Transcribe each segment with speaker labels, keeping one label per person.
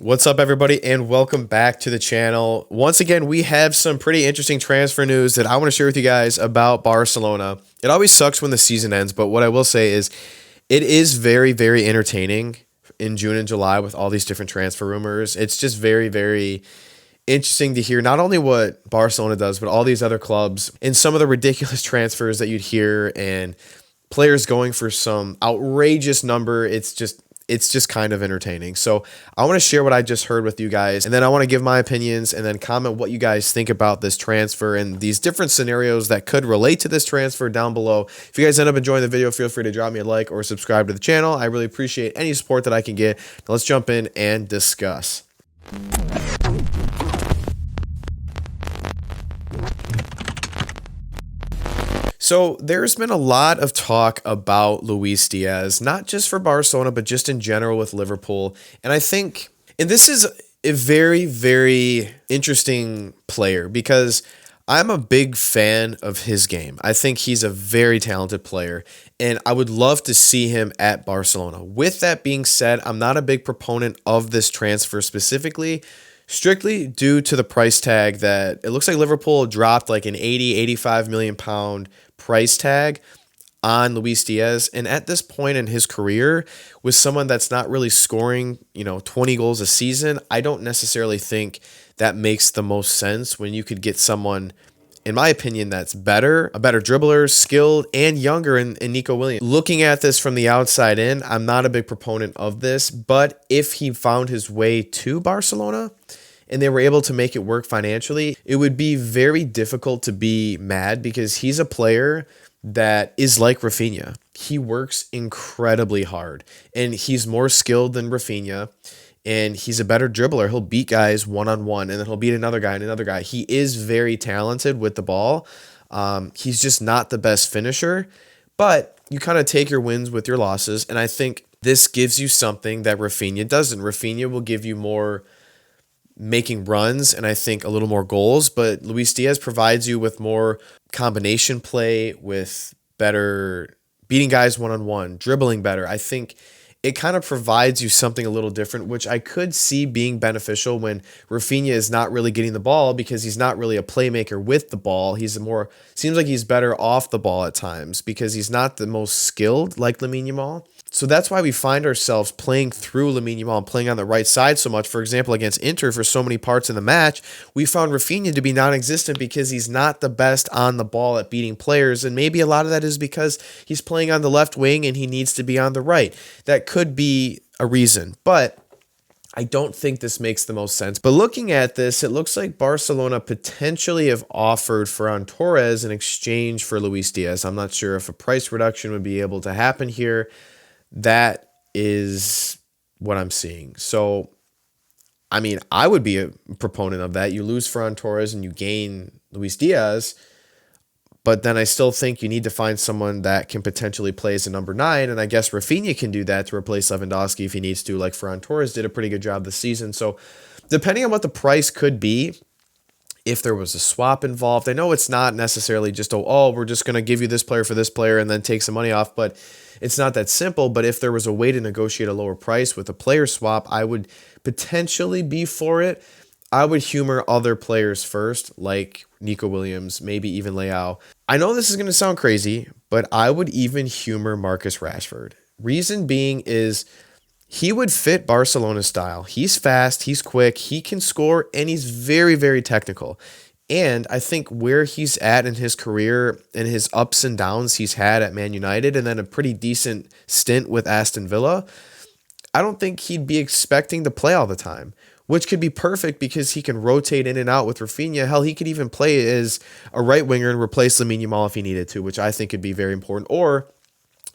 Speaker 1: What's up, everybody, and welcome back to the channel. Once again, we have some pretty interesting transfer news that I want to share with you guys about Barcelona. It always sucks when the season ends, but what I will say is it is very, very entertaining in June and July with all these different transfer rumors. It's just very, very interesting to hear not only what Barcelona does, but all these other clubs and some of the ridiculous transfers that you'd hear and players going for some outrageous number. It's just kind of entertaining. So I want to share what I just heard with you guys, and then I want to give my opinions and then comment what you guys think about this transfer and these different scenarios that could relate to this transfer down below. If you guys end up enjoying the video, feel free to drop me a like or subscribe to the channel. I really appreciate any support that I can get. Now let's jump in and discuss. So there's been a lot of talk about Luis Díaz, not just for Barcelona, but just in general with Liverpool. And I think, and this is a very, very interesting player because I'm a big fan of his game. I think he's a very talented player, and I would love to see him at Barcelona. With that being said, I'm not a big proponent of this transfer specifically, strictly due to the price tag that it looks like Liverpool dropped like an 85 million pound price tag on Luis Díaz. And at this point in his career, with someone that's not really scoring, 20 goals a season, I don't necessarily think that makes the most sense when you could get someone, in my opinion, that's better, a better dribbler, skilled, and younger in Nico Williams. Looking at this from the outside in, I'm not a big proponent of this, but if he found his way to Barcelona and they were able to make it work financially, it would be very difficult to be mad because he's a player that is like Rafinha. He works incredibly hard, and he's more skilled than Rafinha, and he's a better dribbler. He'll beat guys one-on-one, and then he'll beat another guy and another guy. He is very talented with the ball. He's just not the best finisher, but you kind of take your wins with your losses, and I think this gives you something that Rafinha doesn't. Rafinha will give you more making runs and I think a little more goals, but Luis Díaz provides you with more combination play, with better beating guys one-on-one, dribbling better. I think it kind of provides you something a little different, which I could see being beneficial when Rafinha is not really getting the ball because he's not really a playmaker with the ball. Seems like he's better off the ball at times because he's not the most skilled like Lamine Yamal. So that's why we find ourselves playing through Lamine Yamal and playing on the right side so much. For example, against Inter for so many parts in the match, we found Rafinha to be non-existent because he's not the best on the ball at beating players. And maybe a lot of that is because he's playing on the left wing and he needs to be on the right. That could be a reason, but I don't think this makes the most sense. But looking at this, it looks like Barcelona potentially have offered Ferran Torres in exchange for Luis Díaz. I'm not sure if a price reduction would be able to happen here. That is what I'm seeing. So, I mean, I would be a proponent of that. You lose Ferran Torres and you gain Luis Díaz, but then I still think you need to find someone that can potentially play as a number 9, and I guess Rafinha can do that to replace Lewandowski if he needs to, like Ferran Torres did a pretty good job this season. So, depending on what the price could be, if there was a swap involved, I know it's not necessarily just, we're just going to give you this player for this player and then take some money off, but it's not that simple. But if there was a way to negotiate a lower price with a player swap, I would potentially be for it. I would humor other players first, like Nico Williams, maybe even Leao. I know this is going to sound crazy, but I would even humor Marcus Rashford. Reason being is he would fit Barcelona's style. He's fast, he's quick, he can score, and he's very, very technical. And I think where he's at in his career and his ups and downs he's had at Man United and then a pretty decent stint with Aston Villa, I don't think he'd be expecting to play all the time, which could be perfect because he can rotate in and out with Rafinha. Hell, he could even play as a right winger and replace Lamine Yamal if he needed to, which I think could be very important. Or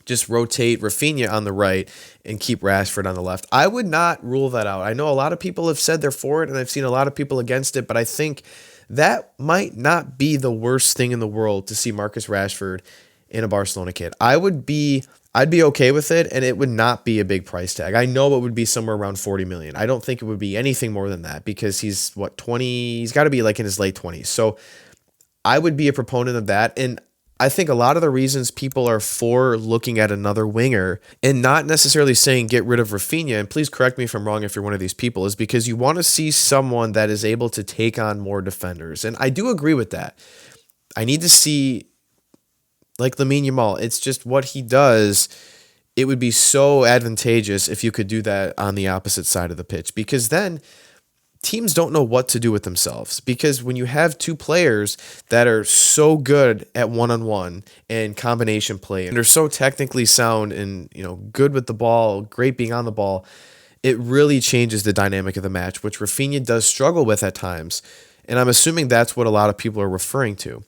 Speaker 1: just rotate Rafinha on the right and keep Rashford on the left. I would not rule that out. I know a lot of people have said they're for it, and I've seen a lot of people against it, but I think that might not be the worst thing in the world to see Marcus Rashford in a Barcelona kit. I'd be okay with it, and it would not be a big price tag. I know it would be somewhere around 40 million. I don't think it would be anything more than that because he's 20, he's got to be like in his late 20s. So I would be a proponent of that. And I think a lot of the reasons people are for looking at another winger and not necessarily saying get rid of Rafinha, and please correct me if I'm wrong if you're one of these people, is because you want to see someone that is able to take on more defenders. And I do agree with that. I need to see, like Lamine Yamal, it's just what he does. It would be so advantageous if you could do that on the opposite side of the pitch, because then teams don't know what to do with themselves. Because when you have two players that are so good at one-on-one and combination play, and they're so technically sound and, good with the ball, great being on the ball, it really changes the dynamic of the match, which Rafinha does struggle with at times. And I'm assuming that's what a lot of people are referring to.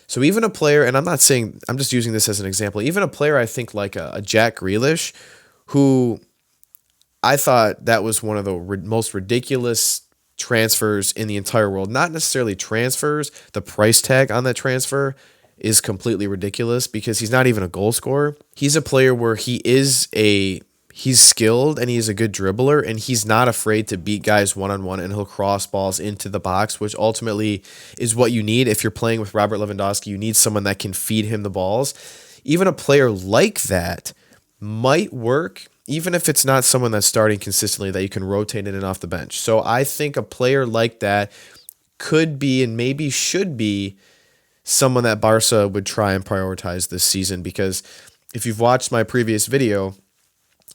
Speaker 1: So even a player, and I'm not saying, I'm just using this as an example, even a player I think like a Jack Grealish, who I thought that was one of the most ridiculous transfers in the entire world. Not necessarily transfers, the price tag on that transfer is completely ridiculous because he's not even a goal scorer. He's a player where he's skilled and he's a good dribbler and he's not afraid to beat guys one-on-one, and he'll cross balls into the box, which ultimately is what you need. If you're playing with Robert Lewandowski, you need someone that can feed him the balls. Even a player like that might work, even if it's not someone that's starting consistently, that you can rotate in and off the bench. So I think a player like that could be and maybe should be someone that Barca would try and prioritize this season, because if you've watched my previous video,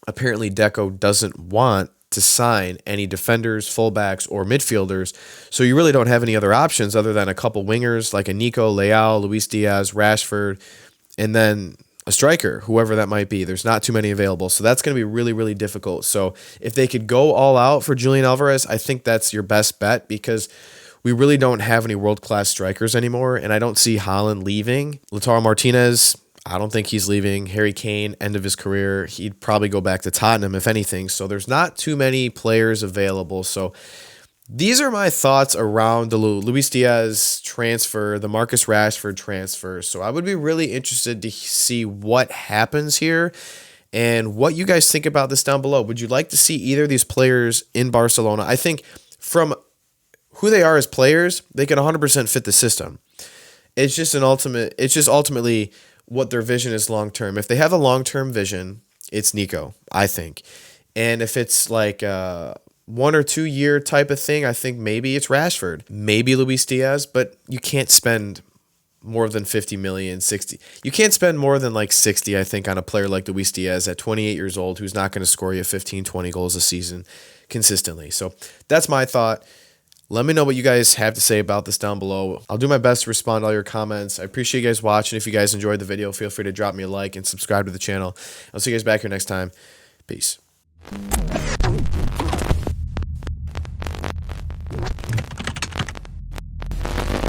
Speaker 1: apparently Deco doesn't want to sign any defenders, fullbacks, or midfielders, so you really don't have any other options other than a couple wingers like a Nico, Leao, Luis Díaz, Rashford, and then a striker, whoever that might be. There's not too many available, so that's going to be really, really difficult. So if they could go all out for Julian Alvarez, I think that's your best bet, because we really don't have any world-class strikers anymore, and I don't see Haaland leaving. Lautaro Martinez, I don't think he's leaving. Harry Kane, end of his career, he'd probably go back to Tottenham, if anything. So there's not too many players available. So these are my thoughts around the Luis Díaz transfer, the Marcus Rashford transfer. So I would be really interested to see what happens here and what you guys think about this down below. Would you like to see either of these players in Barcelona? I think from who they are as players, they can 100% fit the system. It's just ultimately what their vision is long term. If they have a long term vision, it's Nico, I think. And if it's like 1 or 2 year type of thing, I think maybe it's Rashford, maybe Luis Díaz, but you can't spend more than 50 million, 60. You can't spend more than like 60, I think, on a player like Luis Díaz at 28 years old, who's not going to score you 15, 20 goals a season consistently. So that's my thought. Let me know what you guys have to say about this down below. I'll do my best to respond to all your comments. I appreciate you guys watching. If you guys enjoyed the video, feel free to drop me a like and subscribe to the channel. I'll see you guys back here next time. Peace.